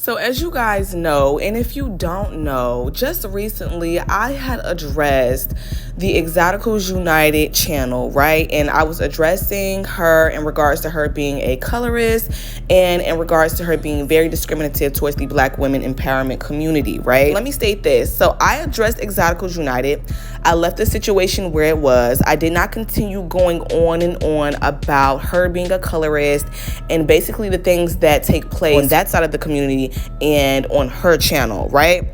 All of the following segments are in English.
So as you guys know, and if you don't know, just recently I had addressed the Exoticals United channel, right? And I was addressing her in regards to her being a colorist and in regards to her being very discriminative towards the Black women empowerment community, right? Let me state this. So I addressed Exoticals United. I left the situation where it was. I did not continue going on and on about her being a colorist and basically the things that take place on that side of the community and on her channel, right?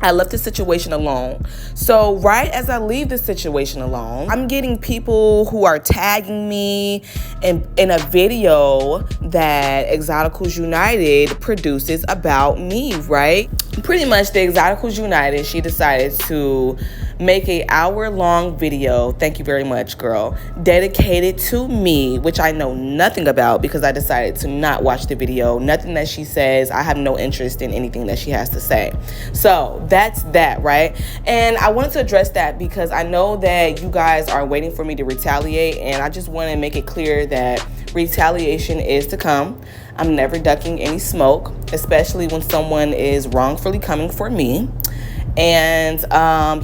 I left the situation alone. So right as I leave the situation alone, I'm getting people who are tagging me in a video that Exoticals United produces about me, right? Pretty much the Exoticals United, she decided to make a hour-long video, thank you very much, girl, dedicated to me, which I know nothing about because I decided to not watch the video. Nothing that she says, I have no interest in anything that she has to say. So that's that, right? And I wanted to address that because I know that you guys are waiting for me to retaliate, and I just want to make it clear that retaliation is to come. I'm never ducking any smoke, especially when someone is wrongfully coming for me. And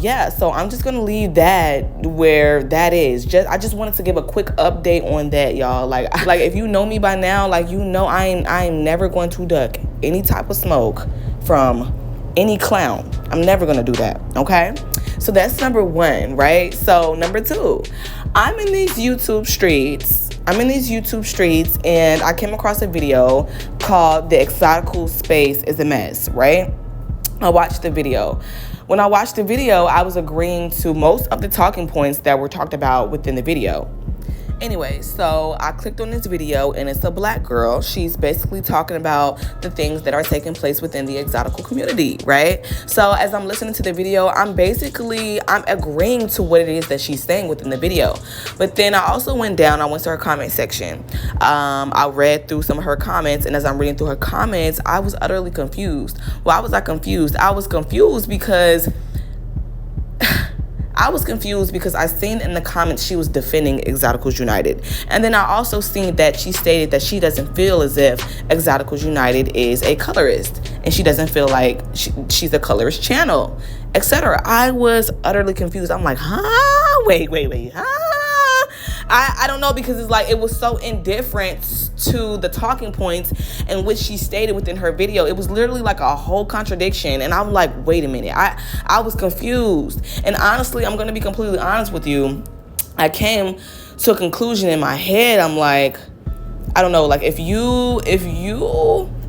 yeah, so I'm just gonna leave that where that is. I just wanted to give a quick update on that, y'all. Like if you know me by now, like you know I'm never going to duck any type of smoke from any clown. I'm never gonna do that, okay? So that's number one, right? So number two, I'm in these YouTube streets, and I came across a video called The Exotical Space is a Mess, right? I watched the video. When I watched the video, I was agreeing to most of the talking points that were talked about within the video. Anyway, so I clicked on this video and it's a Black girl. She's basically talking about the things that are taking place within the exotical community, right? So as I'm listening to the video, I'm agreeing to what it is that she's saying within the video. But then I also went to her comment section. I read through some of her comments, and as I'm reading through her comments, I was utterly confused. Why was I confused? I was confused because I seen in the comments she was defending Exoticals United. And then I also seen that she stated that she doesn't feel as if Exoticals United is a colorist. And she doesn't feel like she's a colorist channel, etc. I was utterly confused. I'm like, wait, I don't know, because it's like it was so indifferent to the talking points in which she stated within her video. It was literally like a whole contradiction, and I'm like, wait a minute. I was confused, and honestly, I'm gonna be completely honest with you. I came to a conclusion in my head. I'm like, I don't know, like if you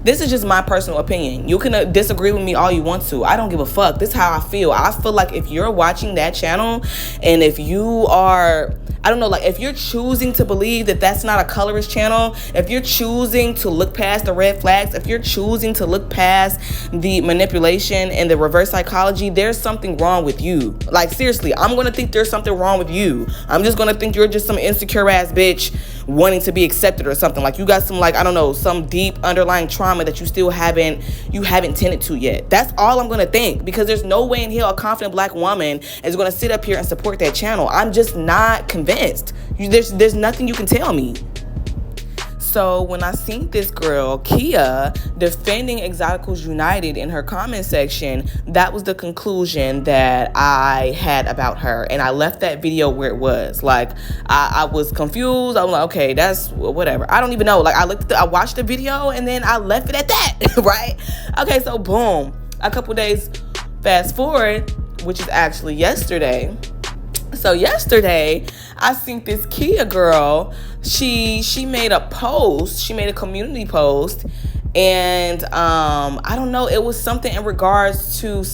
this is just my personal opinion. You can disagree with me all you want to. I don't give a fuck. This is how I feel. I feel like if you're watching that channel and if you are, I don't know, like if you're choosing to believe that that's not a colorist channel, if you're choosing to look past the red flags, if you're choosing to look past the manipulation and the reverse psychology, there's something wrong with you. Like seriously, I'm going to think there's something wrong with you. I'm just going to think you're just some insecure ass bitch wanting to be accepted or something. Like you got some, like, I don't know, some deep underlying trauma that you still haven't tended to yet. That's all I'm gonna think, because there's no way in hell a confident Black woman is gonna sit up here and support that channel. I'm just not convinced. There's nothing you can tell me. So when I seen this girl, Kia, defending Exoticals United in her comment section, that was the conclusion that I had about her. And I left that video where it was. Like, I was confused. I was like, okay, that's whatever. I don't even know. Like, I watched the video and then I left it at that, right? Okay, so boom. A couple days fast forward, which is actually yesterday. So yesterday, I seen this Kia girl. She made a post. She made a community post, and I don't know. It was something in regards to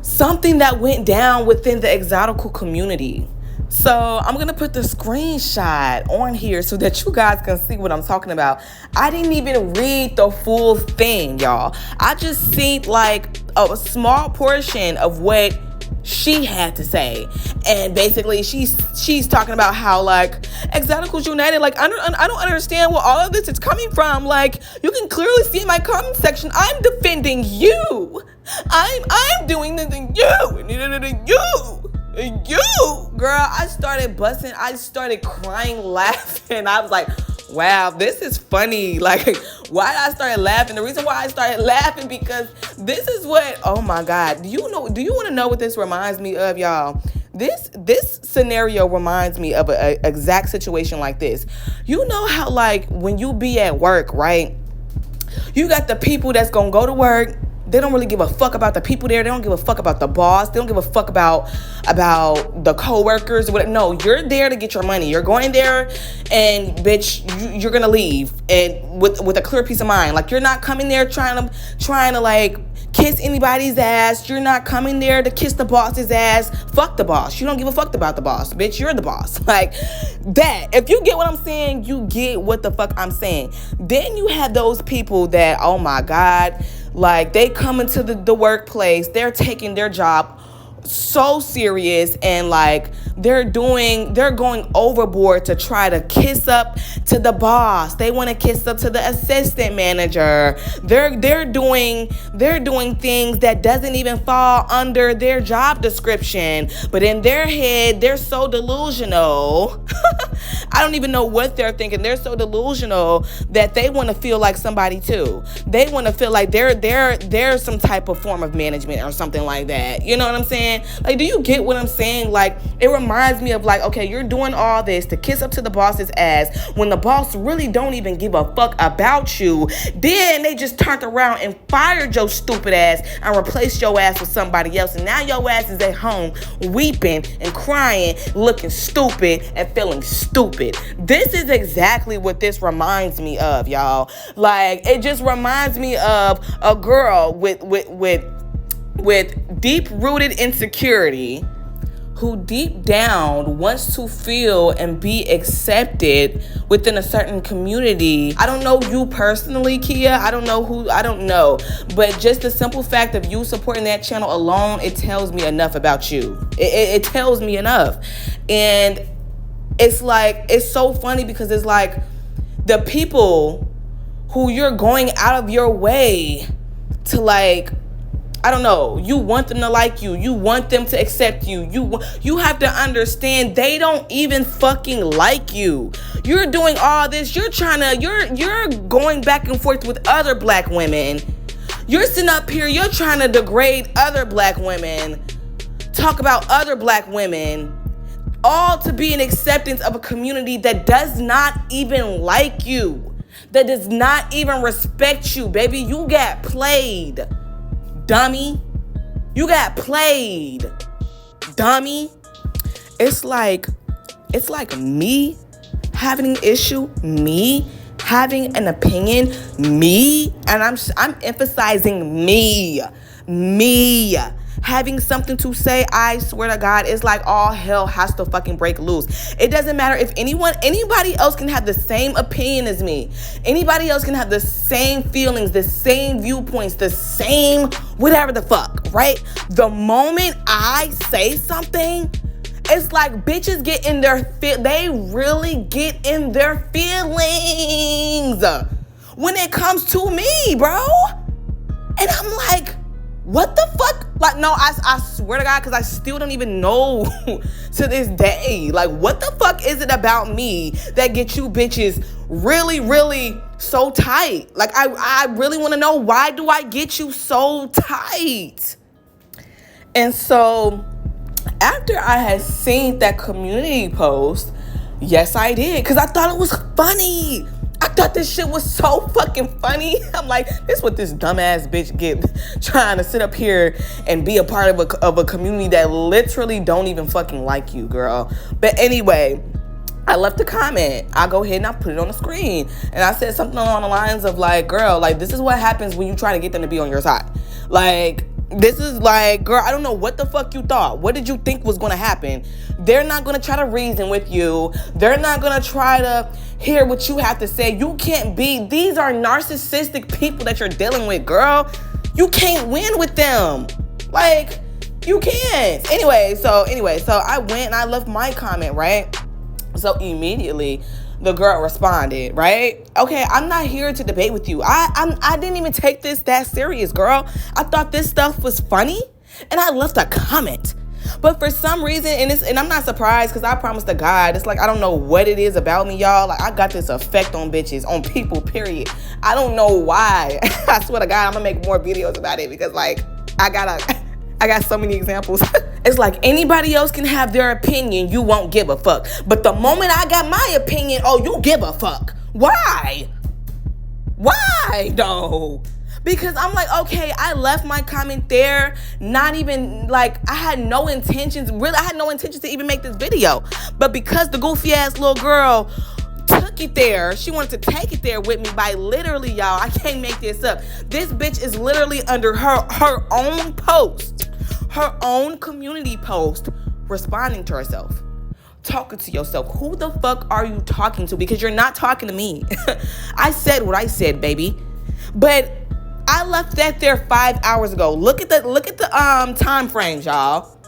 something that went down within the exotical community. So I'm gonna put the screenshot on here so that you guys can see what I'm talking about. I didn't even read the full thing, y'all. I just seen like a small portion of what she had to say, and basically she's talking about how like Exoticals United, like I don't understand where all of this is coming from. Like you can clearly see in my comment section, I'm defending you. I'm doing this and you, girl. I started crying, laughing. I was like, Wow, this is funny. Like, why I started laughing? The reason why I started laughing because this is what. Oh my God, do you know? Do you want to know what this reminds me of, y'all? This scenario reminds me of a exact situation like this. You know how like when you be at work, right? You got the people that's gonna go to work. They don't really give a fuck about the people there. They don't give a fuck about the boss. They don't give a fuck about the coworkers. No, you're there to get your money. You're going there, and bitch, you're gonna leave and with a clear peace of mind. Like you're not coming there trying to like kiss anybody's ass. You're not coming there to kiss the boss's ass. Fuck the boss. You don't give a fuck about the boss, bitch. You're the boss. Like that. If you get what I'm saying, you get what the fuck I'm saying. Then you have those people that, oh my God, like they come into the workplace, they're taking their job so serious and like they're going overboard to try to kiss up to the boss. They want to kiss up to the assistant manager. They're doing things that doesn't even fall under their job description, but in their head they're so delusional. I don't even know what they're thinking. They're so delusional that they want to feel like somebody too. They want to feel like they're some type of form of management or something like that. You know what I'm saying? Like, do you get what I'm saying? Like, it reminds me of like, okay, you're doing all this to kiss up to the boss's ass when the boss really don't even give a fuck about you. Then they just turned around and fired your stupid ass and replaced your ass with somebody else. And now your ass is at home weeping and crying, looking stupid and feeling stupid. This is exactly what this reminds me of, y'all. Like, it just reminds me of a girl with deep-rooted insecurity who deep down wants to feel and be accepted within a certain community. I don't know you personally, Kia. I don't know. But just the simple fact of you supporting that channel alone, it tells me enough about you. It tells me enough. And it's like, it's so funny because it's like the people who you're going out of your way to like, I don't know, you want them to like you. You want them to accept you. You have to understand they don't even fucking like you. You're doing all this. You're going back and forth with other black women. You're sitting up here. You're trying to degrade other black women. Talk about other black women. All to be an acceptance of a community that does not even like you. That does not even respect you, baby. You got played. Dummy. You got played. Dummy. It's like me having an issue, me having an opinion, me, and I'm emphasizing me having something to say. I swear to God, it's like all hell has to fucking break loose. It doesn't matter if anybody else can have the same opinion as me. Anybody else can have the same feelings, the same viewpoints, the same whatever the fuck, right? The moment I say something, it's like bitches get in they really get in their feelings when it comes to me, bro. And I'm like, what the fuck? Like, no, I swear to God, because I still don't even know to this day. Like, what the fuck is it about me that gets you bitches really, really so tight? Like, I really want to know, why do I get you so tight? And so, after I had seen that community post, yes, I did, because I thought it was funny. I thought this shit was so fucking funny. I'm like, this is what this dumbass bitch get trying to sit up here and be a part of a community that literally don't even fucking like you, girl. But anyway, I left a comment. I go ahead and I put it on the screen. And I said something along the lines of like, girl, like, this is what happens when you try to get them to be on your side. Like, this is like, girl, I don't know what the fuck you thought. What did you think was going to happen? They're not going to try to reason with you. They're not going to try to hear what you have to say. You can't be. These are narcissistic people that you're dealing with, girl. You can't win with them. Like, you can't. Anyway, so I went and I left my comment, right? So immediately the girl responded, right? Okay, I'm not here to debate with you. I didn't even take this that serious, girl. I thought this stuff was funny, and I left a comment. But for some reason, and I'm not surprised, because I promise to God, it's like, I don't know what it is about me, y'all. Like, I got this effect on bitches, on people, period. I don't know why. I swear to God, I'm gonna make more videos about it, because like, I got so many examples. It's like, anybody else can have their opinion, you won't give a fuck. But the moment I got my opinion, oh, you give a fuck. Why? Why though? Because I'm like, okay, I left my comment there, not even, like, I had no intentions to even make this video. But because the goofy ass little girl took it there, she wanted to take it there with me by literally, y'all, I can't make this up. This bitch is literally under her own post, her own community post, responding to herself. Talking to yourself. Who the fuck are you talking to? Because you're not talking to me. I said what I said, baby. But I left that there 5 hours ago. Look at the time frames, y'all.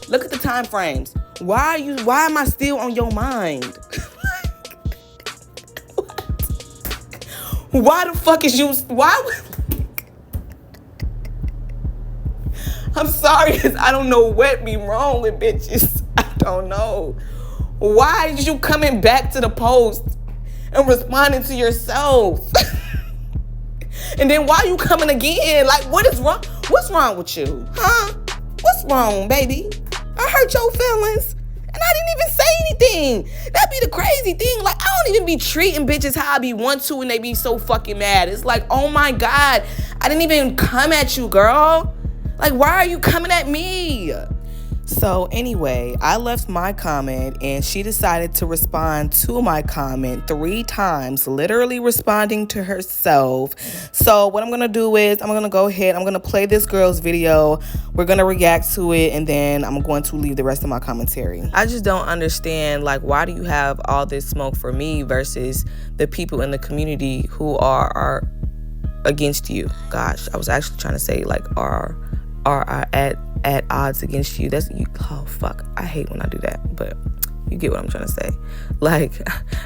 Look at the time frames. Why am I still on your mind? Why the fuck is you? I'm sorry, because I don't know what be wrong with bitches. I don't know. Why is you coming back to the post and responding to yourself? And then why you coming again? Like, what is wrong? What's wrong with you? Huh? What's wrong, baby? I hurt your feelings. And I didn't even say anything. That be the crazy thing. Like, I don't even be treating bitches how I be want to, and they be so fucking mad. It's like, oh my God, I didn't even come at you, girl. Like, why are you coming at me? So anyway, I left my comment, and she decided to respond to my comment 3 times, literally responding to herself. So what I'm going to do is I'm going to go ahead, I'm going to play this girl's video. We're going to react to it, and then I'm going to leave the rest of my commentary. I just don't understand, like, why do you have all this smoke for me versus the people in the community who are against you? Gosh, I was actually trying to say, like, are at odds against you. That's you. Oh fuck, I hate when I do that, but you get what I'm trying to say. Like,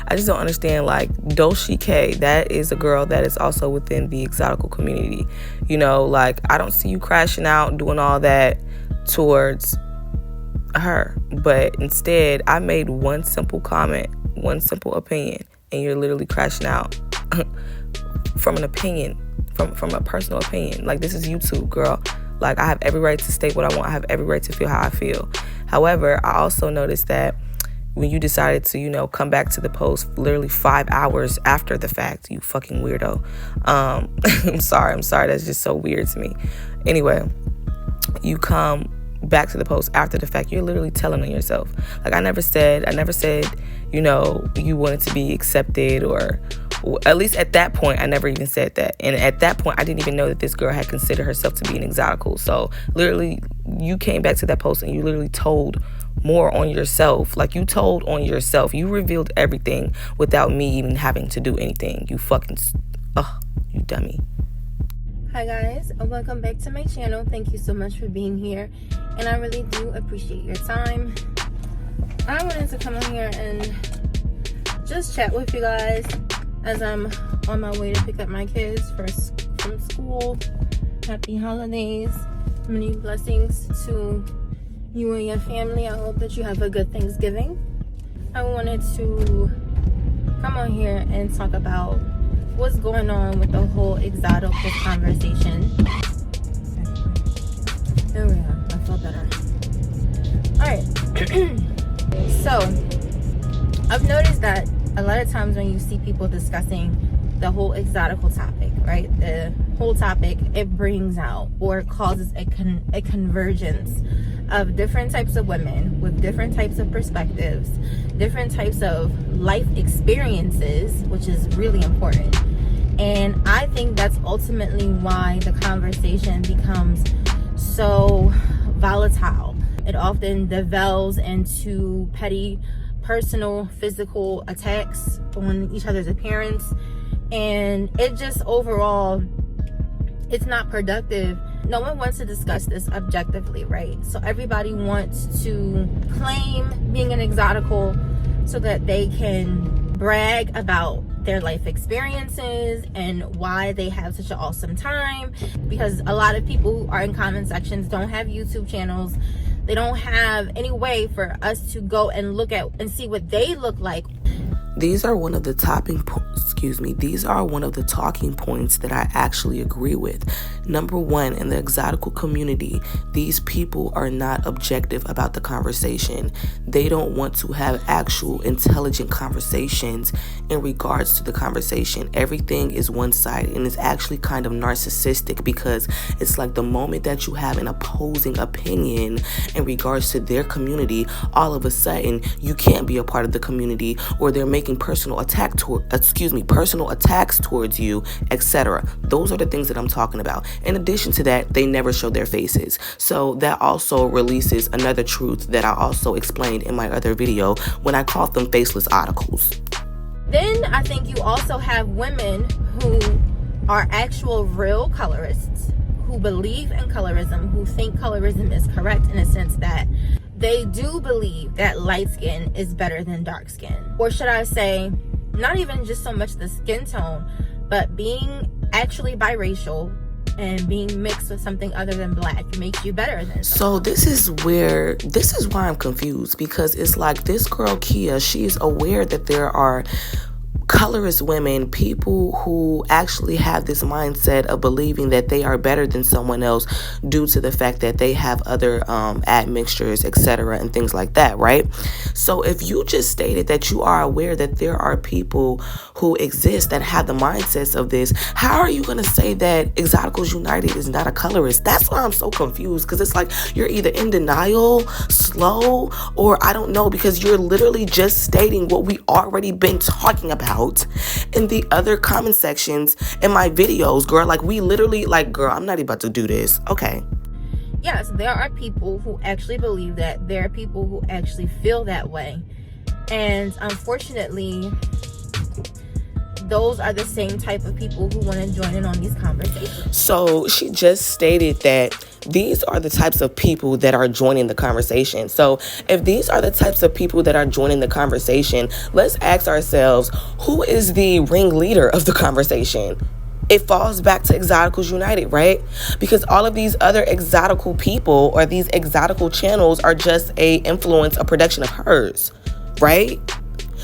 I just don't understand. Like, Doshi K, that is a girl that is also within the Exotical community. You know, like, I don't see you crashing out doing all that towards her, but instead I made one simple comment, one simple opinion, and you're literally crashing out from an opinion, from a personal opinion. Like, this is YouTube, girl. Like, I have every right to state what I want. I have every right to feel how I feel. However, I also noticed that when you decided to, you know, come back to the post literally 5 hours after the fact, you fucking weirdo. I'm sorry. That's just so weird to me. Anyway, you come back to the post after the fact. You're literally telling on yourself. Like, I never said, you know, you wanted to be accepted, or at least at that point, I never even said that. And at that point, I didn't even know that this girl had considered herself to be an Exotical. So literally, you came back to that post and you literally told more on yourself. Like, you told on yourself. You revealed everything without me even having to do anything. You fucking, you dummy. Hi guys, and welcome back to my channel. Thank you so much for being here, and I really do appreciate your time. I wanted to come on here and just chat with you guys as I'm on my way to pick up my kids from school. Happy holidays. Many blessings to you and your family. I hope that you have a good Thanksgiving. I wanted to come on here and talk about what's going on with the whole Exotical conversation. There we are. I felt better. Alright. So, I've noticed that a lot of times when you see people discussing the whole Exotical topic, right? The whole topic, it brings out or causes a convergence of different types of women with different types of perspectives, different types of life experiences, which is really important. And I think that's ultimately why the conversation becomes so volatile. It often devolves into petty, personal, physical attacks on each other's appearance, and it just overall, it's not productive. No one wants to discuss this objectively, right? So everybody wants to claim being an Exotical so that they can brag about their life experiences and why they have such an awesome time, because a lot of people who are in comment sections don't have YouTube channels, They don't have any way for us to go and look at and see what they look like. These are one of the talking points that I actually agree with. Number one, in the exotical community, these people are not objective about the conversation. They don't want to have actual intelligent conversations in regards to the conversation. Everything is one-sided, and it's actually kind of narcissistic, because it's like the moment that you have an opposing opinion in regards to their community, all of a sudden you can't be a part of the community, or they're making personal attacks towards you, etc. Those are the things that I'm talking about. In addition to that, they never show their faces. So that also releases another truth that I also explained in my other video when I called them faceless articles. Then I think you also have women who are actual real colorists, who believe in colorism, who think colorism is correct in a sense that they do believe that light skin is better than dark skin. Or should I say, not even just so much the skin tone, but being actually biracial and being mixed with something other than black makes you better than someone. So this is why I'm confused, because it's like this girl Kia, she's aware that there are colorist women, people who actually have this mindset of believing that they are better than someone else due to the fact that they have other admixtures, etc., and things like that, right? So if you just stated that you are aware that there are people who exist that have the mindsets of this, how are you going to say that Exoticals United is not a colorist? That's why I'm so confused, because it's like you're either in denial, slow, or I don't know, because you're literally just stating what we already been talking about in the other comment sections in my videos, girl. Like, we literally, like, girl, I'm not about to do this. Okay. Yes, there are people who actually believe that. There are people who actually feel that way. And unfortunately, those are the same type of people who want to join in on these conversations. So she just stated that these are the types of people that are joining the conversation. So if these are the types of people that are joining the conversation, let's ask ourselves, who is the ringleader of the conversation? It falls back to Exoticals United, right? Because all of these other exotical people or these exotical channels are just a production of hers, right?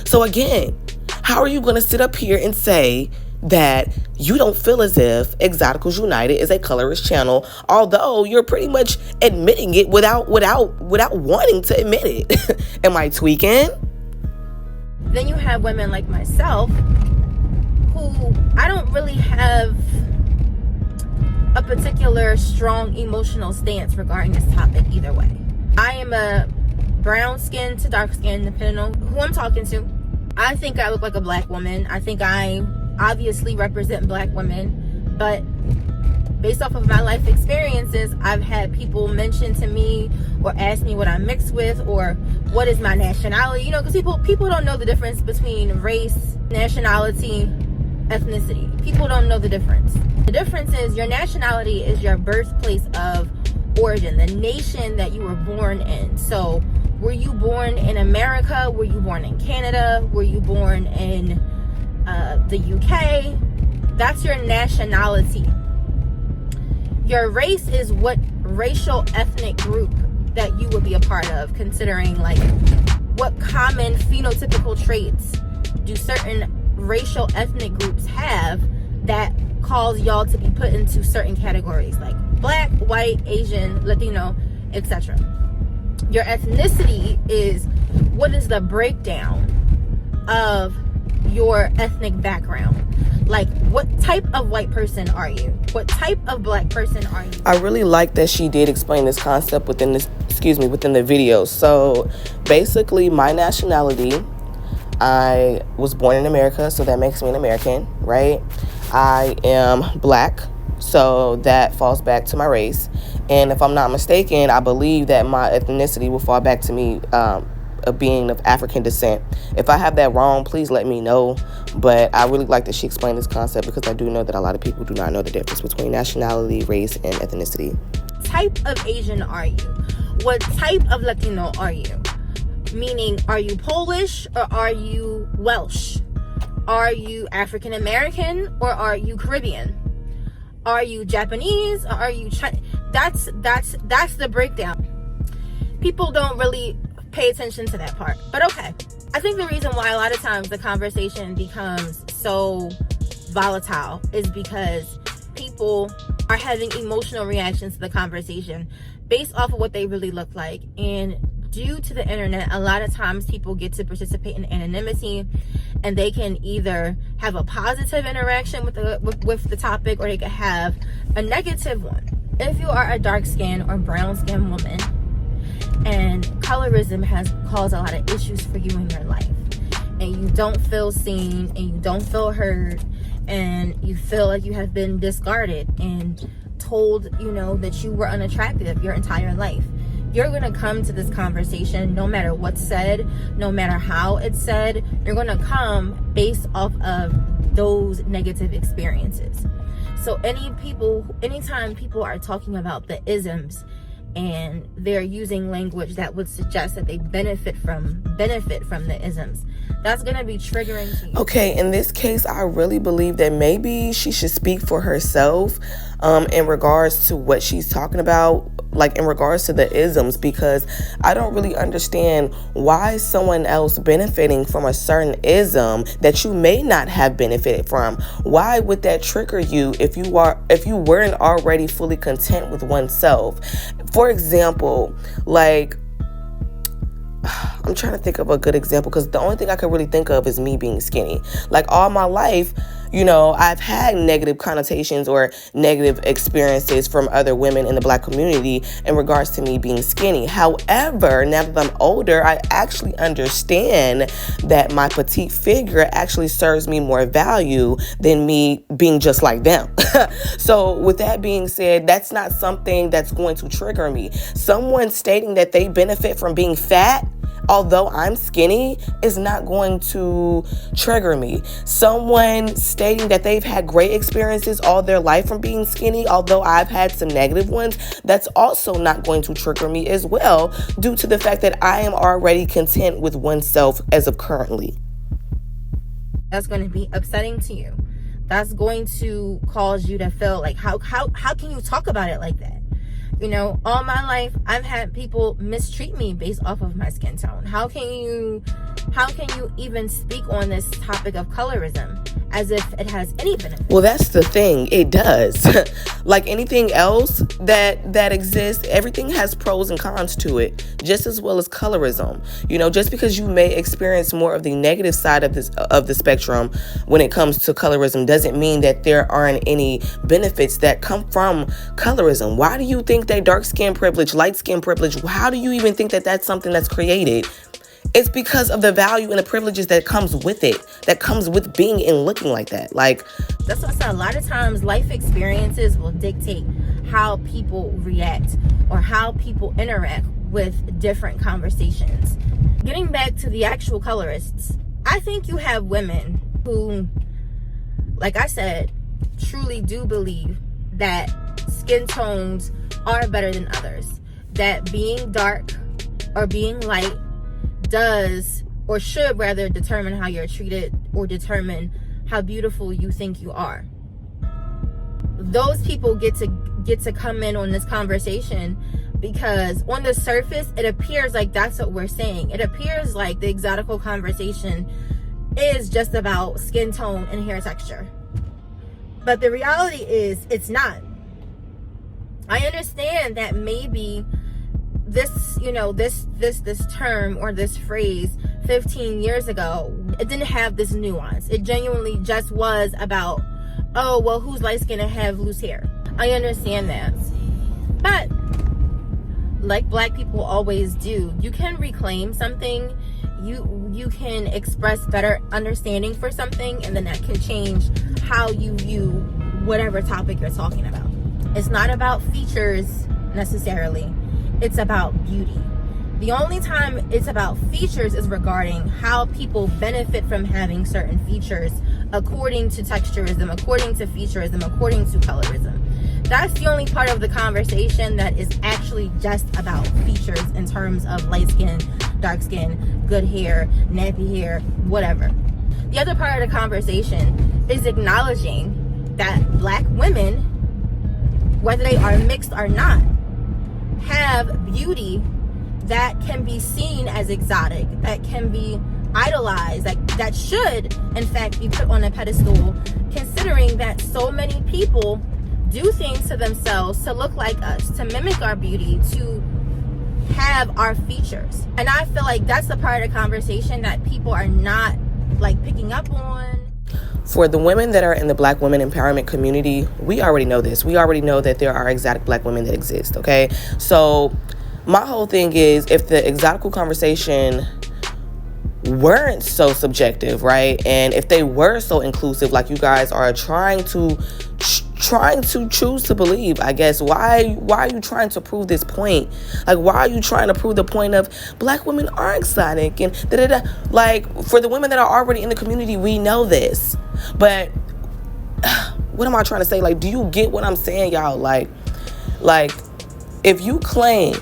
So again, how are you going to sit up here and say that you don't feel as if Exoticals United is a colorist channel, although you're pretty much admitting it without wanting to admit it? Am I tweaking? Then you have women like myself who I don't really have a particular strong emotional stance regarding this topic either way. I am a brown skin to dark skin, depending on who I'm talking to. I think I look like a black woman. I think I obviously represent black women, but based off of my life experiences, I've had people mention to me or ask me what I'm mixed with or what is my nationality, you know, because people don't know the difference between race, nationality, ethnicity. People don't know the difference. The difference is your nationality is your birthplace of origin, the nation that you were born in. So were you born in America? Were you born in Canada? Were you born in the UK? That's your nationality. Your race is what racial ethnic group that you would be a part of, considering like what common phenotypical traits do certain racial ethnic groups have that cause y'all to be put into certain categories like black, white, Asian, Latino, etc. Your ethnicity is what is the breakdown of your ethnic background. Like, what type of white person are you? What type of black person are you? I really like that she did explain this concept within the video. So basically, my nationality, I was born in America, so that makes me an American, right? I am black, so that falls back to my race. And if I'm not mistaken, I believe that my ethnicity will fall back to me of being of African descent. If I have that wrong, please let me know. But I really like that she explained this concept, because I do know that a lot of people do not know the difference between nationality, race, and ethnicity. What type of Asian are you? What type of Latino are you? Meaning, are you Polish or are you Welsh? Are you African American or are you Caribbean? Are you Japanese or are you Chinese? That's the breakdown. people don't really pay attention to that part. But okay. I think the reason why a lot of times the conversation becomes so volatile is because people are having emotional reactions to the conversation based off of what they really look like. And due to the internet, a lot of times people get to participate in anonymity, and they can either have a positive interaction with the topic, or they could have a negative one. If you are a dark skin or brown skin woman and colorism has caused a lot of issues for you in your life, and you don't feel seen and you don't feel heard, and you feel like you have been discarded and told, that you were unattractive your entire life, you're going to come to this conversation no matter what's said, no matter how it's said. You're going to come based off of those negative experiences. So anytime people are talking about the isms and they're using language that would suggest that they benefit from the isms, that's going to be triggering to you. Okay, in this case, I really believe that maybe she should speak for herself in regards to what she's talking about, like in regards to the isms, because I don't really understand why someone else benefiting from a certain ism that you may not have benefited from. Why would that trigger you if you weren't already fully content with oneself? For example, like, I'm trying to think of a good example, because the only thing I could really think of is me being skinny. Like, all my life, I've had negative connotations or negative experiences from other women in the Black community in regards to me being skinny. However, now that I'm older, I actually understand that my petite figure actually serves me more value than me being just like them. So with that being said, that's not something that's going to trigger me. Someone stating that they benefit from being fat, although I'm skinny, is not going to trigger me. Someone stating that they've had great experiences all their life from being skinny, although I've had some negative ones, that's also not going to trigger me as well, due to the fact that I am already content with oneself as of currently. That's going to be upsetting to you. That's going to cause you to feel like, how can you talk about it like that? All my life, I've had people mistreat me based off of my skin tone. How can you even speak on this topic of colorism as if it has any benefit? Well, that's the thing. It does. Like anything else that exists, everything has pros and cons to it, just as well as colorism. Just because you may experience more of the negative side of the spectrum when it comes to colorism doesn't mean that there aren't any benefits that come from colorism. Why do you think that dark skin privilege, light skin privilege, how do you even think that that's something that's created? It's because of the value and the privileges that comes with it, that comes with being and looking like that. Like, that's what I said. A lot of times life experiences will dictate how people react or how people interact with different conversations. Getting back to the actual colorists, I think you have women who, like I said, truly do believe that skin tones are better than others, that being dark or being light does, or should rather, determine how you're treated or determine how beautiful you think you are. Those people get to come in on this conversation because on the surface it appears like that's what we're saying. It appears like the Exotical conversation is just about skin tone and hair texture, but the reality is it's not. I understand that maybe this term or this phrase 15 years ago, it didn't have this nuance. It genuinely just was about, oh, well, who's light skinned and have loose hair? I understand that. But like Black people always do, you can reclaim something, you can express better understanding for something, and then that can change how you view whatever topic you're talking about. It's not about features necessarily. It's about beauty. The only time it's about features is regarding how people benefit from having certain features according to texturism, according to featurism, according to colorism. That's the only part of the conversation that is actually just about features in terms of light skin, dark skin, good hair, nappy hair, whatever. The other part of the conversation is acknowledging that Black women, whether they are mixed or not, have beauty that can be seen as exotic, that can be idolized, that should in fact be put on a pedestal, considering that so many people do things to themselves to look like us, to mimic our beauty, to have our features. And I feel like that's the part of the conversation that people are not like picking up on. For the women that are in the Black women empowerment community, we already know this. We already know that there are exotic Black women that exist, okay? So my whole thing is, if the exotical conversation weren't so subjective, right? And if they were so inclusive, like you guys are trying to choose to believe, I guess, why are you trying to prove this point? Like, why are you trying to prove the point of Black women are exotic and da-da-da? Like, for the women that are already in the community, we know this. But what am I trying to say? Like, do you get what I'm saying, y'all? Like if you claim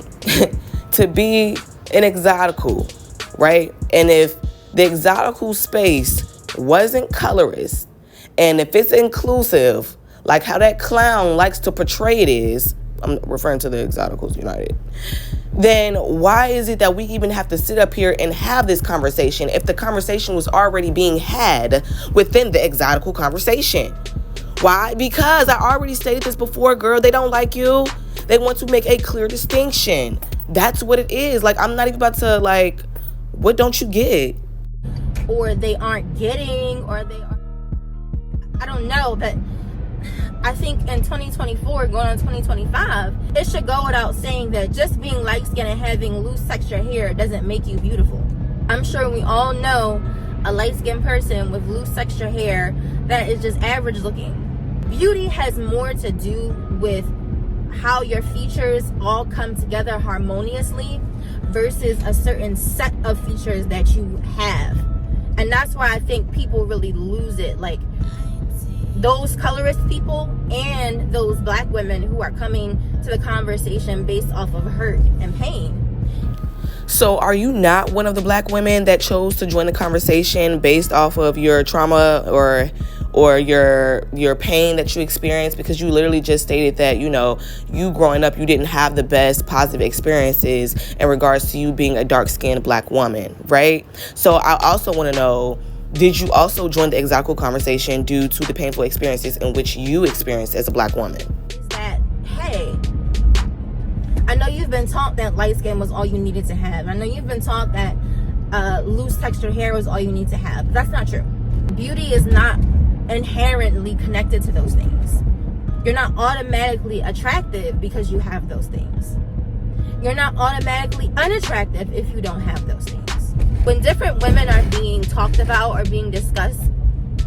to be an exotical, right? And if the exotical space wasn't colorist, and if it's inclusive, like how that clown likes to portray it is, I'm referring to the Exoticals United, then why is it that we even have to sit up here and have this conversation if the conversation was already being had within the exotical conversation? Why? Because I already stated this before, girl. They don't like you. They want to make a clear distinction. That's what it is. Like, I'm not even about to, like, what don't you get? Or they aren't getting, or they are, I don't know, but I think in 2024, going on 2025, it should go without saying that just being light-skinned and having loose texture hair doesn't make you beautiful. I'm sure we all know a light-skinned person with loose texture hair that is just average looking. Beauty has more to do with how your features all come together harmoniously versus a certain set of features that you have. And that's why I think people really lose it. Like, those colorist people and those Black women who are coming to the conversation based off of hurt and pain. So are you not one of the Black women that chose to join the conversation based off of your trauma or your pain that you experienced? Because you literally just stated that, you know, you growing up, you didn't have the best positive experiences in regards to you being a dark-skinned Black woman, right? So I also want to know, did you also join the exotical conversation due to the painful experiences in which you experienced as a Black woman? That, hey, I know you've been taught that light skin was all you needed to have. I know you've been taught that loose textured hair was all you need to have. That's not true. Beauty is not inherently connected to those things. You're not automatically attractive because you have those things. You're not automatically unattractive if you don't have those things. When different women are being talked about or being discussed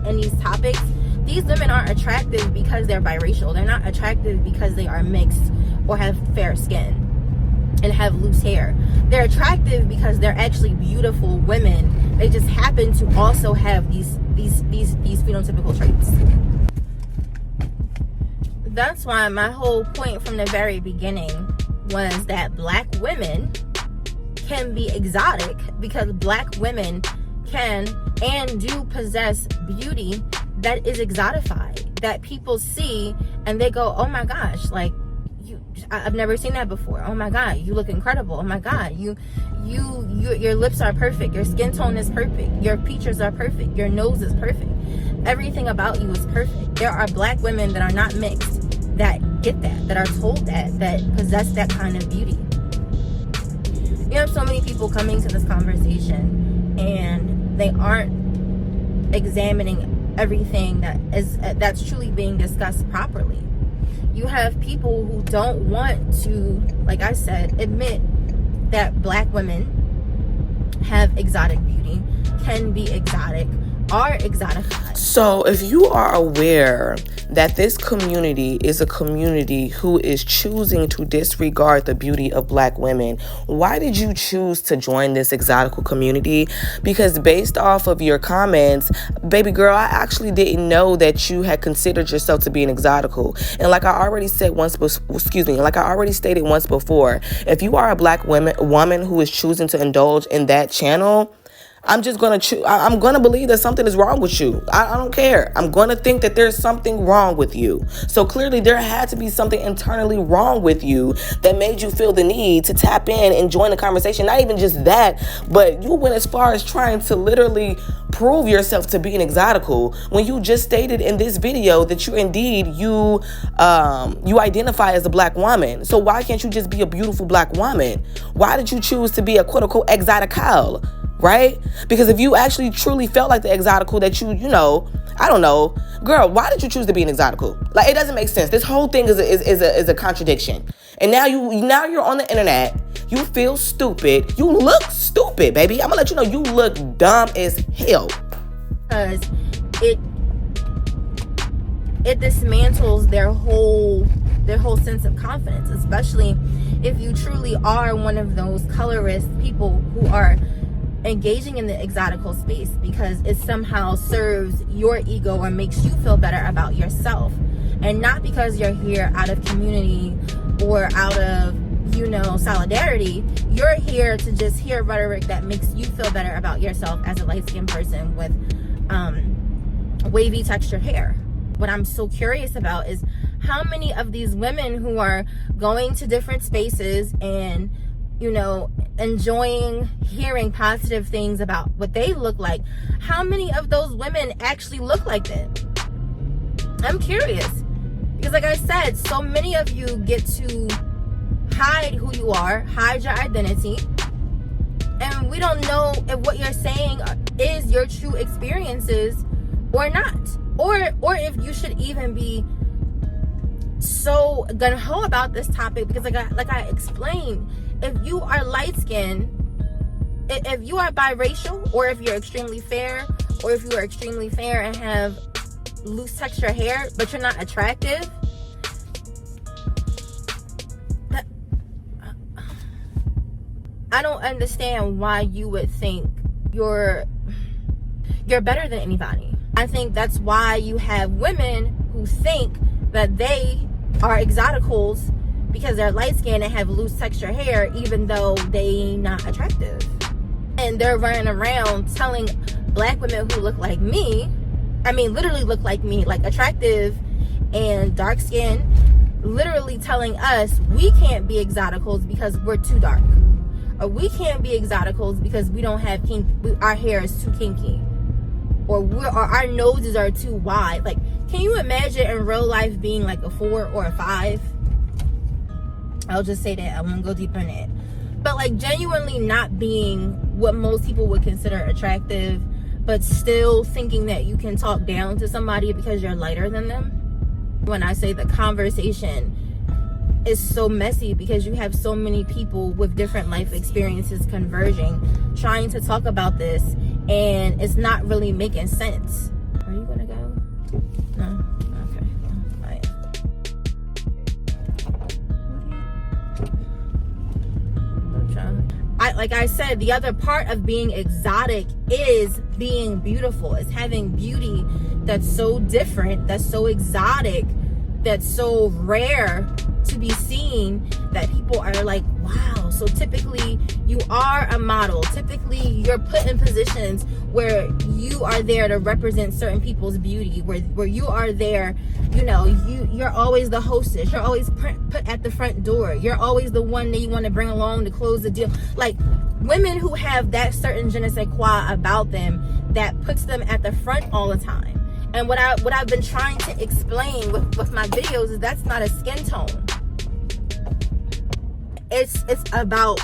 in these topics, these women aren't attractive because they're biracial. They're not attractive because they are mixed or have fair skin and have loose hair. They're attractive because they're actually beautiful women. They just happen to also have these phenotypical traits. That's why my whole point from the very beginning was that Black women can be exotic because Black women can and do possess beauty that is exotified, that people see and they go, oh my gosh, like, I've never seen that before. Oh my God, you look incredible. Oh my God, your lips are perfect. Your skin tone is perfect. Your features are perfect. Your nose is perfect. Everything about you is perfect. There are Black women that are not mixed that get that are told that possess that kind of beauty. You have so many people coming to this conversation and they aren't examining everything that's truly being discussed properly. You have people who don't want to, like I said, admit that Black women have exotic beauty, can be exotic, are exotified. So if you are aware that this community is a community who is choosing to disregard the beauty of Black women, why did you choose to join this exotical community? Because based off of your comments, baby girl, I actually didn't know that you had considered yourself to be an exotical. And like I already said like I already stated once before, if you are a Black woman who is choosing to indulge in that channel, I'm just going to I'm going to believe that something is wrong with you. I don't care. I'm going to think that there's something wrong with you. So clearly there had to be something internally wrong with you that made you feel the need to tap in and join the conversation. Not even just that, but you went as far as trying to literally prove yourself to be an exotical when you just stated in this video that you identify as a black woman. So why can't you just be a beautiful black woman? Why did you choose to be a quote unquote exotical? Right? Because if you actually truly felt like the exotical that I don't know, girl, why did you choose to be an exotical? Like, it doesn't make sense. This whole thing is a contradiction. And now you're on the internet. You feel stupid. You look stupid, baby. I'm gonna let you know you look dumb as hell. Because it dismantles their whole sense of confidence, especially if you truly are one of those colorist people who are engaging in the exotical space because it somehow serves your ego or makes you feel better about yourself, and not because you're here out of community or out of solidarity. You're here to just hear rhetoric that makes you feel better about yourself as a light-skinned person with wavy textured hair. What I'm so curious about is how many of these women who are going to different spaces and enjoying hearing positive things about what they look like, how many of those women actually look like that? I'm curious, because like I said, so many of you get to hide who you are, hide your identity, and we don't know if what you're saying is your true experiences or not, or if you should even be so gung-ho about this topic, because like I explained, if you are light-skinned, if you are biracial, or if you're extremely fair, or if you are extremely fair and have loose texture hair, but you're not attractive, I don't understand why you would think you're better than anybody. I think that's why you have women who think that they are exoticals because they're light-skinned and have loose texture hair, even though they not attractive. And they're running around telling black women who look like me, literally look like me, like attractive and dark-skinned, literally telling us we can't be exoticals because we're too dark. Or we can't be exoticals because we don't have our hair is too kinky. Or our noses are too wide. Like, can you imagine in real life being like a 4 or a 5? I'll just say that. I won't go deeper in it. But like genuinely not being what most people would consider attractive, but still thinking that you can talk down to somebody because you're lighter than them. When I say the conversation is so messy because you have so many people with different life experiences converging, trying to talk about this, and it's not really making sense. Are you gonna go? No? Okay. Well, all right. Like I said, the other part of being exotic is being beautiful. It's having beauty that's so different, that's so exotic, that's so rare to be seen that people are like, wow. So typically you are a model. Typically you're put in positions where you are there to represent certain people's beauty, where you are there, you're always the hostess. You're always put at the front door. You're always the one that you want to bring along to close the deal. Like, women who have that certain je ne sais quoi about them that puts them at the front all the time. And what I've been trying to explain with my videos is that's not a skin tone. It's about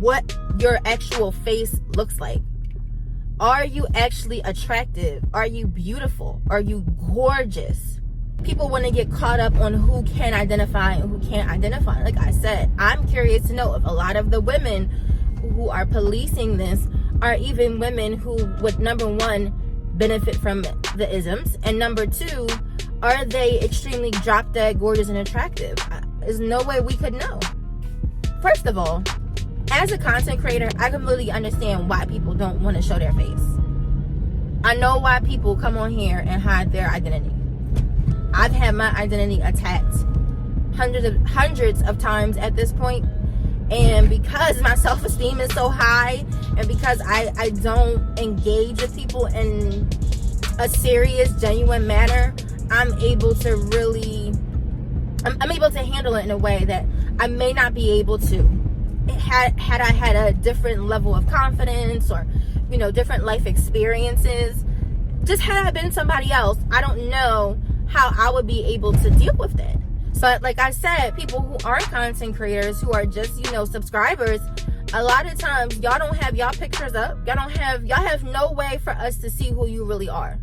what your actual face looks like. Are you actually attractive? Are you beautiful? Are you gorgeous? People want to get caught up on who can identify and who can't identify. Like I said, I'm curious to know if a lot of the women who are policing this are even women who would, number one, benefit from the isms, and number two, are they extremely drop dead gorgeous and attractive? There's no way we could know. First of all, as a content creator, I completely understand why people don't want to show their face. I know why people come on here and hide their identity. I've had my identity attacked hundreds of times at this point, And because my self-esteem is so high, and because I don't engage with people in a serious, genuine manner, I'm able to handle it in a way that I may not be able to had I had a different level of confidence, or different life experiences. Just had I been somebody else, I don't know how I would be able to deal with it. So like I said, people who aren't content creators, who are just subscribers, a lot of times y'all don't have y'all pictures up. Y'all have no way for us to see who you really are.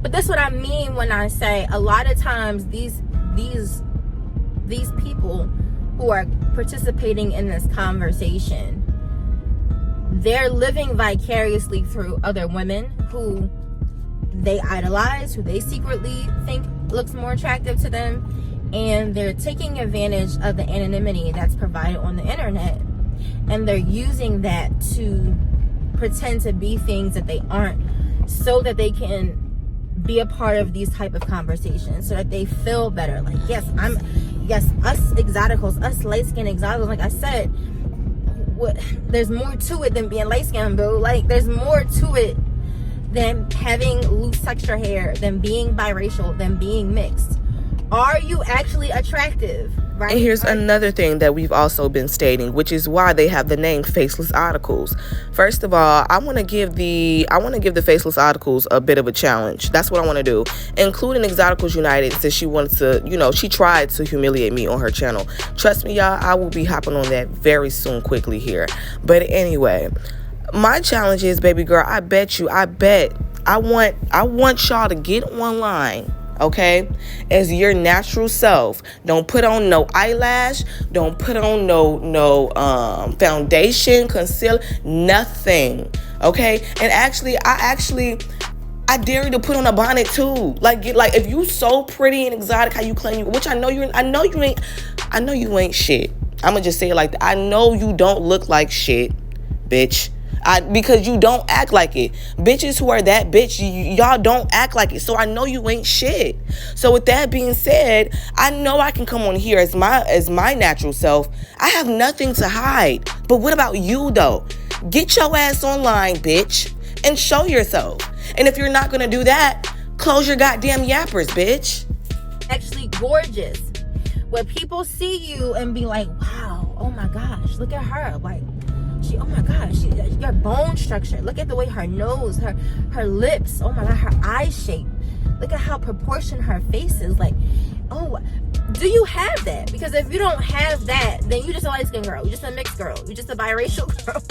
But that's what I mean when I say a lot of times these people who are participating in this conversation, they're living vicariously through other women who they idolize, who they secretly think looks more attractive to them, and they're taking advantage of the anonymity that's provided on the internet, and they're using that to pretend to be things that they aren't, so that they can be a part of these type of conversations, so that they feel better. Like, yes, us exoticals, us light-skinned exoticals, like I said, there's more to it than being light-skinned, boo. Like, there's more to it than having loose texture hair, than being biracial, than being mixed. Are you actually attractive? Right? And here's another thing that we've also been stating, which is why they have the name Faceless Articles. First of all, I want to give the Faceless Articles a bit of a challenge. That's what I want to do, including Exoticals United, since she wanted to, she tried to humiliate me on her channel. Trust me, y'all, I will be hopping on that very soon, quickly here. But anyway, my challenge is, baby girl, I want y'all to get online, okay, as your natural self. Don't put on no eyelash, don't put on no foundation, concealer, nothing, okay? And I dare you to put on a bonnet too. Like if you so pretty and exotic how you claim you, which I know you ain't shit. I'm gonna just say it like that. I know you don't look like shit, bitch. Because you don't act like it. Bitches who are that bitch, y'all don't act like it. So I know you ain't shit. So with that being said, I know I can come on here as my natural self. I have nothing to hide. But what about you though? Get your ass online, bitch, and show yourself. And if you're not gonna do that, close your goddamn yappers, bitch. Actually gorgeous. Where people see you and be like, wow, oh my gosh, look at her. Like, oh my gosh, your bone structure. Look at the way her nose, her lips. Oh my God, her eye shape. Look at how proportioned her face is. Like, oh, do you have that? Because if you don't have that, then you just a light-skinned girl. You just a mixed girl. You just a biracial girl.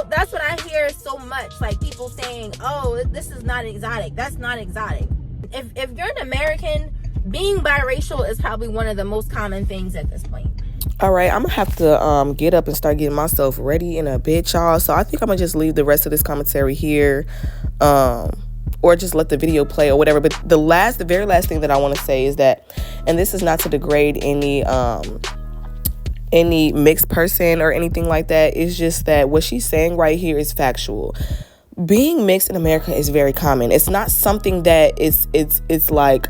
That's what I hear so much. Like people saying, oh, this is not exotic. That's not exotic. If you're an American, being biracial is probably one of the most common things at this point. All right, I'm gonna have to get up and start getting myself ready in a bit, y'all. So I think I'm gonna just leave the rest of this commentary here, or just let the video play or whatever. But the very last thing that I want to say is that, and this is not to degrade any mixed person or anything like that. It's just that what she's saying right here is factual. Being mixed in America is very common. It's not something that it's like,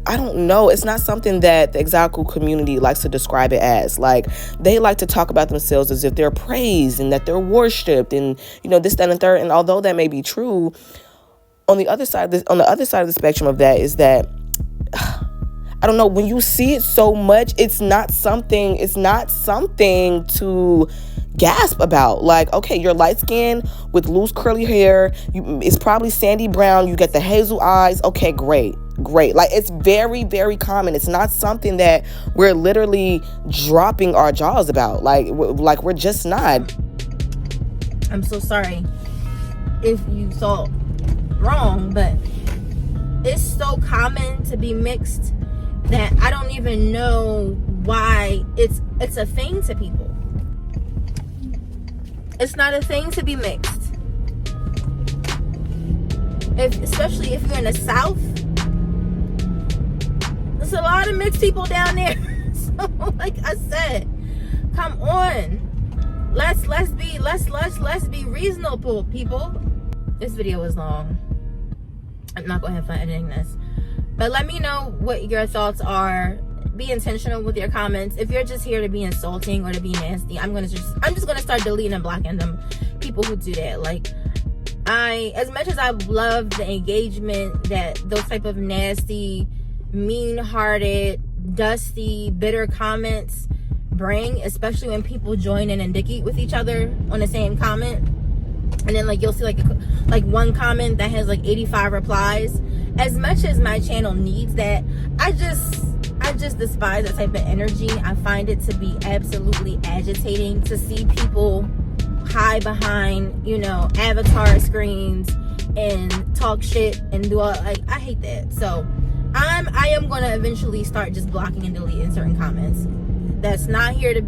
I don't know. It's not something that the exotical community likes to describe it as. Like, they like to talk about themselves as if they're praised and that they're worshipped and, this, that, and the third. And although that may be true, on the other side of the spectrum of that is that, I don't know, when you see it so much, it's not something to gasp about. Like, okay, you're light skinned with loose curly hair. It's probably sandy brown. You get the hazel eyes. Okay, great. Like, it's very, very common. It's not something that we're literally dropping our jaws about. Like we're just not. I'm so sorry if you thought wrong, but it's so common to be mixed that I don't even know why it's a thing to people. It's not a thing to be mixed. Especially if you're in the South. There's a lot of mixed people down there. So like I said, come on. Let's be reasonable, people. This video is long. I'm not gonna have fun editing this. But let me know what your thoughts are be intentional with your comments. If you're just here to be insulting or to be nasty, I'm just gonna start deleting and blocking them people who do that. Like, as much as I love the engagement that those type of nasty, mean-hearted, dusty, bitter comments bring, especially when people join in and dicky with each other on the same comment, and then like you'll see like one comment that has like 85 replies. As much as my channel needs that, I just despise that type of energy. I find it to be absolutely agitating to see people hide behind, you know, avatar screens and talk shit and do all, like, I hate that. So I am going to eventually start just blocking and deleting certain comments that's not here to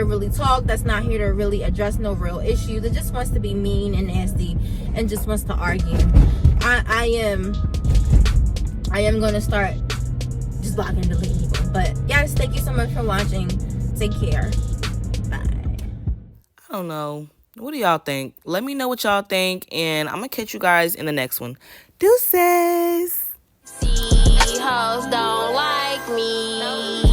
really talk, that's not here to really address no real issues. It just wants to be mean and nasty and just wants to argue. I am going to start just blocking and deleting people. But guys, thank you so much for watching. Take care. Bye. I don't know. What do y'all think? Let me know what y'all think, and I'm gonna catch you guys in the next one. Deuces! See, hoes don't like me.